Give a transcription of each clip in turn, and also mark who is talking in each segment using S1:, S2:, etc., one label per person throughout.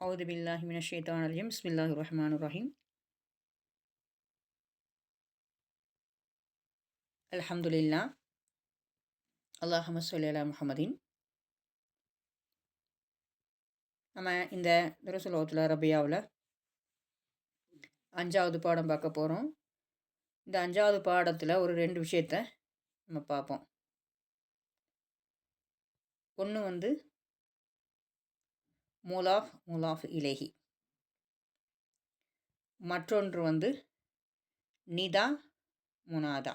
S1: أعوذ بالله من الشيطان الرجيم بسم الله الرحمن الرحيم الحمد لله اللهم صل على முஹம்மதின். நம்ம இந்த துரசுலோகத்தில் ரபியாவில் 5வது பாடம் பார்க்க போகிறோம். இந்த 5வது பாடத்தில் ஒரு 2 விஷயத்தை நம்ம பார்ப்போம். ஒன்று வந்து முலாஃப் இலேஹி, மற்றொன்று வந்து நிதா முனாதா.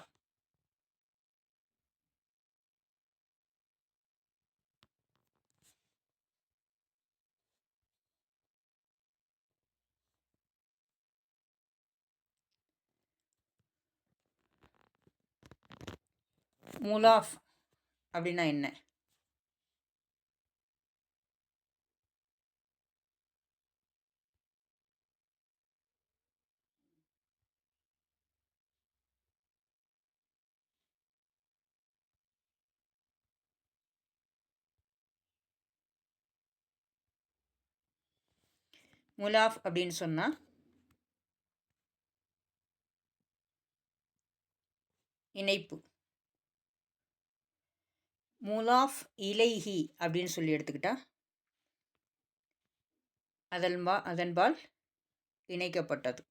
S1: முலாஃப் அப்படின்னா என்ன? முலாஃப் அப்படின்னு சொன்னால் இணைப்பு. முலாஃப் இலைஹி அப்படின்னு சொல்லி எடுத்துக்கிட்டா அதன்பால் இணைக்கப்பட்டது.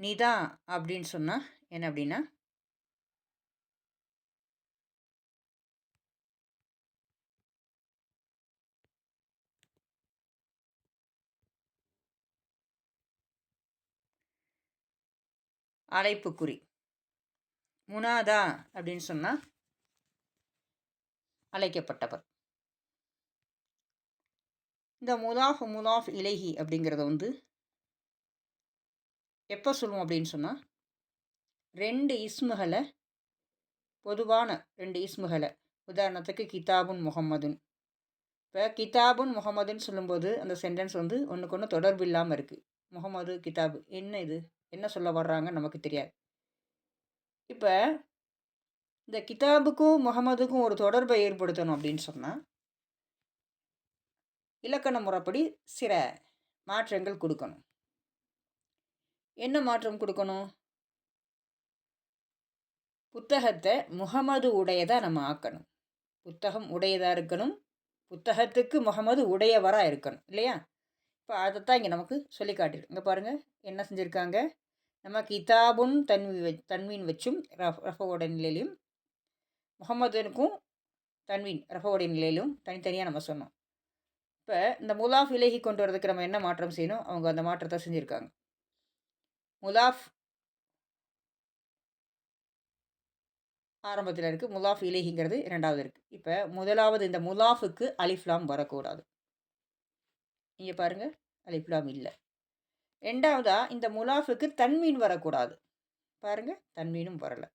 S1: நிதா அப்படின்னு சொன்னால் என்ன அப்படின்னா, அழைப்புக்குறி. முனாதா அப்படின்னு சொன்னால் அழைக்கப்பட்டவர். இந்த முலாஃப் இலைஹி அப்படிங்கிறத வந்து எப்போ சொல்லுவோம் அப்படின்னு சொன்னால், 2 இஸ்முகளை, பொதுவான 2 இஸ்முகளை, உதாரணத்துக்கு கிதாபுன் முகம்மதுன். இப்போ கிதாபுன் முகம்மதுன்னு சொல்லும்போது அந்த சென்டென்ஸ் வந்து ஒன்றுக்கு ஒன்று தொடர்பு இல்லாமல் இருக்குது. முகமது கிதாபு, என்ன இது, என்ன சொல்ல வர்றாங்க நமக்கு தெரியாது. இப்போ இந்த கிதாபுக்கும் முகமதுக்கும் ஒரு தொடர்பை ஏற்படுத்தணும் அப்படின்னு சொன்னால் இலக்கண முறைப்படி சில மாற்றங்கள் கொடுக்கணும். என்ன மாற்றம் கொடுக்கணும்? புத்தகத்தை முகமது உடையதாக நம்ம ஆக்கணும். புத்தகம் உடையதாக இருக்கணும், புத்தகத்துக்கு முகமது உடையவராக இருக்கணும், இல்லையா? இப்போ அதைத்தான் இங்கே நமக்கு சொல்லி காட்டிருக்கு. இங்கே பாருங்கள் என்ன செஞ்சுருக்காங்க. நம்ம கிதாபுன் தன்வீன் வச்சும் ரஃபோட நிலையிலும், முகமதுனுக்கும் தன்வீன் ரஃபோட நிலையிலும் தனித்தனியாக நம்ம சொன்னோம். இப்போ இந்த முலாஃப் இலகி கொண்டு வரதுக்கு நம்ம என்ன மாற்றம் செய்யணும்? அவங்க அந்த மாற்றத்தை செஞ்சுருக்காங்க. முலாஃப் ஆரம்பத்தில் இருக்குது, முலாஃப் இலேஹிங்கிறது 2வது இருக்குது. இப்போ முதலாவது இந்த முலாஃபுக்கு அலிஃப்லாம் வரக்கூடாது. இங்கே பாருங்கள், அலிஃப்லாம் இல்லை. 2வதாக இந்த முலாஃபுக்கு தன்மீன் வரக்கூடாது. பாருங்கள், தன்மீனும் வரலை.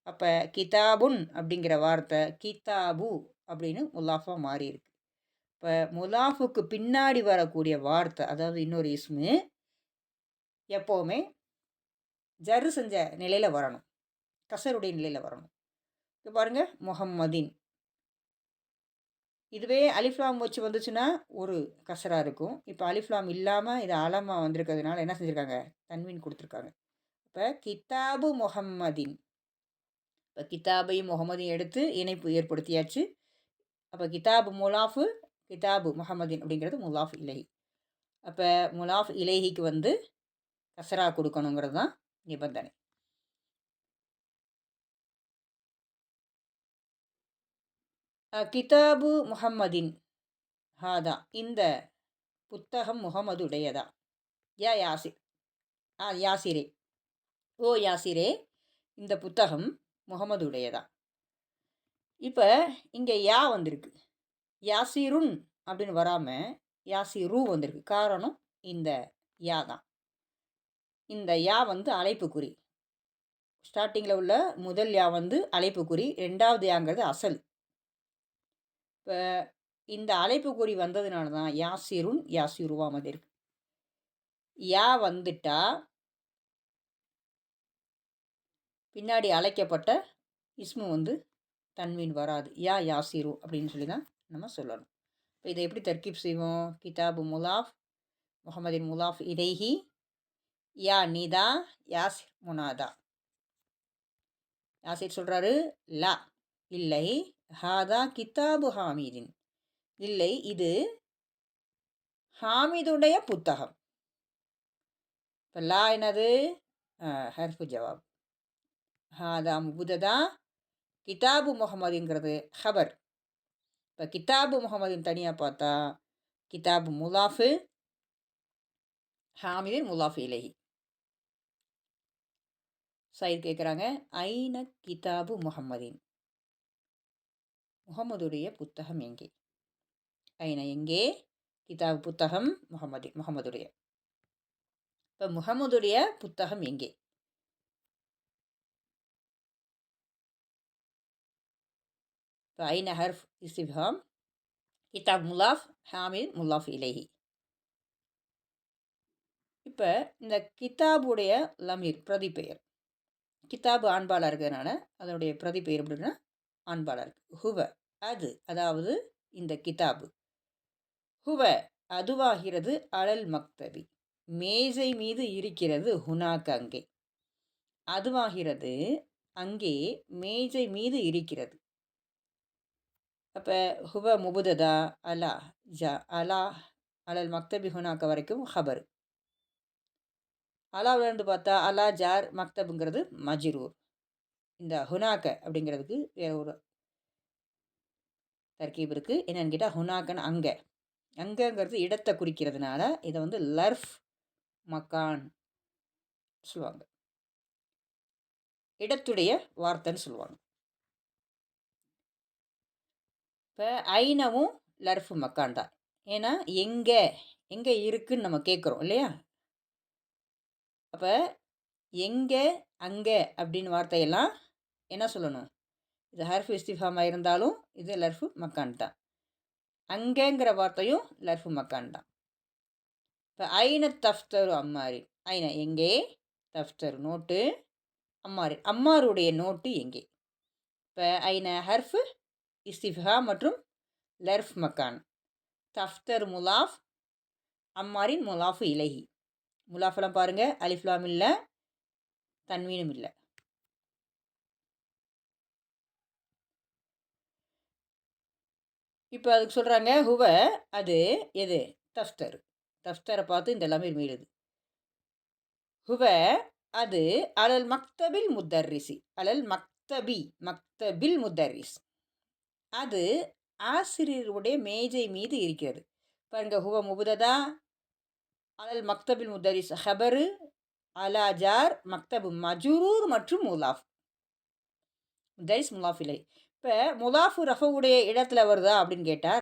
S1: அப்போ கிதாபுன் அப்படிங்கிற வார்த்தை கிதாபு அப்படின்னு முலாஃபாக மாறி இருக்கு. இப்போ முலாஃபுக்கு பின்னாடி வரக்கூடிய வார்த்தை, அதாவது இன்னொரு இஸ்மு, எப்போவுமே ஜரு செஞ்ச நிலையில் வரணும், கசருடைய நிலையில் வரணும். இப்போ பாருங்கள், முஹம்மதின். இதுவே அலிஃப்லாம் வச்சு வந்துச்சுன்னா ஒரு கசரா இருக்கும். இப்போ அலிஃப்லாம் இல்லாமல் இது அலமாக வந்திருக்கிறதுனால என்ன செஞ்சுருக்காங்க? தன்வீன் கொடுத்துருக்காங்க. இப்போ கிதாபு முஹம்மதின். இப்போ கிதாபையும் முகமதையும் எடுத்து இணைப்பு ஏற்படுத்தியாச்சு. அப்போ கிதாபு முலாஃபு, கிதாபு முஹம்மதின் அப்படிங்கிறது முலாஃப் இலைஹி. அப்போ முலாஃப் இலைஹிக்கு வந்து கசரா கொடுக்கணுங்கிறது தான் நிபந்தனை. கிதாபு முஹம்மதின் ஹாதா, இந்த புத்தகம் முகமது உடையதா? யாசிர், யாசிரே, ஓ யாசிரே, இந்த புத்தகம் முகமது உடையதா? இப்போ இங்கே யா வந்திருக்கு, யாசிருன் அப்படின்னு வராமல் யாசிரு வந்திருக்கு. காரணம் இந்த யா தான். இந்த யா வந்து அழைப்புக்குறி. ஸ்டார்டிங்கில் உள்ள முதல் யா வந்து அழைப்புக்குறி, 2வது யாங்கிறது அசல். இப்போ இந்த அழைப்புக்குறி வந்ததுனால தான் யாசிருன் யாசிருவா வந்திருக்கு. யா வந்துட்டா பின்னாடி அழைக்கப்பட்ட இஸ்மு வந்து தன்வீன் வராது. யா யாசிரு அப்படின்னு சொல்லி தான் நம்ம சொல்லணும். இப்போ இதை எப்படி தர்கீப் செய்வோம்? கிதாபு முலாஃப், முஹம்மதின் முலாஃப் இலைஹி, யா நிதா, யாசிர் முனாதா. யாசிர் சொல்கிறாரு லா இல்லை, ஹாதா கிதாபு ஹாமிதின் இல்லை, இது ஹாமிதுடைய புத்தகம். இப்போ லா என்னது? ஹர்ஃபு ஜவாப். ஹாதா முபுததா, கிதாபு முகமதுங்கிறது ஹபர். இப்போ கிதாபு முகமதின் தனியாக பார்த்தா கிதாபு முலாஃபு, ஹாமிதின் முலாஃபு இலைஹி. சைடு கேட்குறாங்க, ஐன கிதாபு முகம்மதின், முகமதுடைய புத்தகம் எங்கே? ஐன எங்கே, கிதாபு புத்தகம், முகமதுடைய. இப்போ முகமதுடைய புத்தகம் எங்கே? இப்போ ஐன ஹர்ஃப் இஸ்திஃபாம், கிதாப் முலாஃப், ஹாமித் முலாஃப் இலைஹி. இப்போ இந்த கிதாபுடைய லமீர் பிரதிபெயர், கிதாபு ஆண்பாலாக இருக்கிறதுனால அதனுடைய பிரதிபெயர் எப்படின்னா ஆண்பாலாக இருக்குது. ஹுவ அது, அதாவது இந்த கிதாபு. ஹுவ அதுவாகிறது, அலல் மக்தபி மேஜை மீது இருக்கிறது, ஹுனாக் அங்கே அதுவாகிறது, அங்கே மேஜை மீது இருக்கிறது. அப்போ ஹுவ முபுததா, அலா ஜா, அலா அலல் மக்தபி ஹுனாக்க வரைக்கும் ஹபர். அலாவிலேருந்து பார்த்தா அலா ஜார், மக்தபுங்கிறது மஜ்ரூர். இந்த ஹுனாக்க அப்படிங்கிறதுக்கு வேறு ஒரு தர்கீப் இருக்குது. என்னென்னு கேட்டால் ஹுனாக்கன் அங்கே, அங்கேங்கிறது இடத்தை குறிக்கிறதுனால இதை வந்து லர்ஃப் மக்கான் சொல்லுவாங்க, இடத்துடைய வார்த்தைன்னு சொல்லுவாங்க. இப்போ ஐனவும் லர்ஃபு மக்கான் தான். ஏன்னா எங்கே எங்கே இருக்குதுன்னு நம்ம கேட்குறோம் இல்லையா? அப்போ எங்கே அங்கே அப்படின்னு வார்த்தையெல்லாம் என்ன சொல்லணும்? இது ஹர்ஃபு இஸ்திஃபாமாக இருந்தாலும் இது லர்ஃபு மக்கான் தான். அங்கேங்கிற வார்த்தையும் லர்ஃபு மக்கான் தான். இப்போ ஐன தஃப்தரு அம்மாரி, ஐன எங்கே, தஃப்தரு நோட்டு, அம்மாரி அம்மாருடைய நோட்டு எங்கே. இப்போ ஐன ஹர்ஃபு இஸ்திஃபா மற்றும் லர்ஃப் மக்கான். தஃப்தர் முலாஃப், அம்மாரின் முலாஃபு இலைஹி. முலாஃபெல்லாம் பாருங்கள், அலிஃப்லாம் இல்லை, தன்வீனும் இல்லை. இப்போ அதுக்கு சொல்கிறாங்க ஹுவ அது எது, தஃப்தர். தஃப்தரை பார்த்து இந்த லமீர் மீளுது. ஹுவ அது அலல் மக்தபில் முத்தர்ரிசி, அலல் மக்தபி, மக்தபில் முத்தர்ரிஸ் அது ஆசிரியருடைய மேஜை மீது இருக்கிறது. பாருங்க, ஹுவ முபுததா, அலல் மக்தபில் முத்தரிஸ் ஹபரு, அலா ஜார், மக்தபு மஜ்ரூர் மற்றும் முலாஃப். முத்தரிஸ் முலாஃப் இலை. இப்போ முலாஃபு ரஃபவுடைய இடத்துல வருதா அப்படின்னு கேட்டால்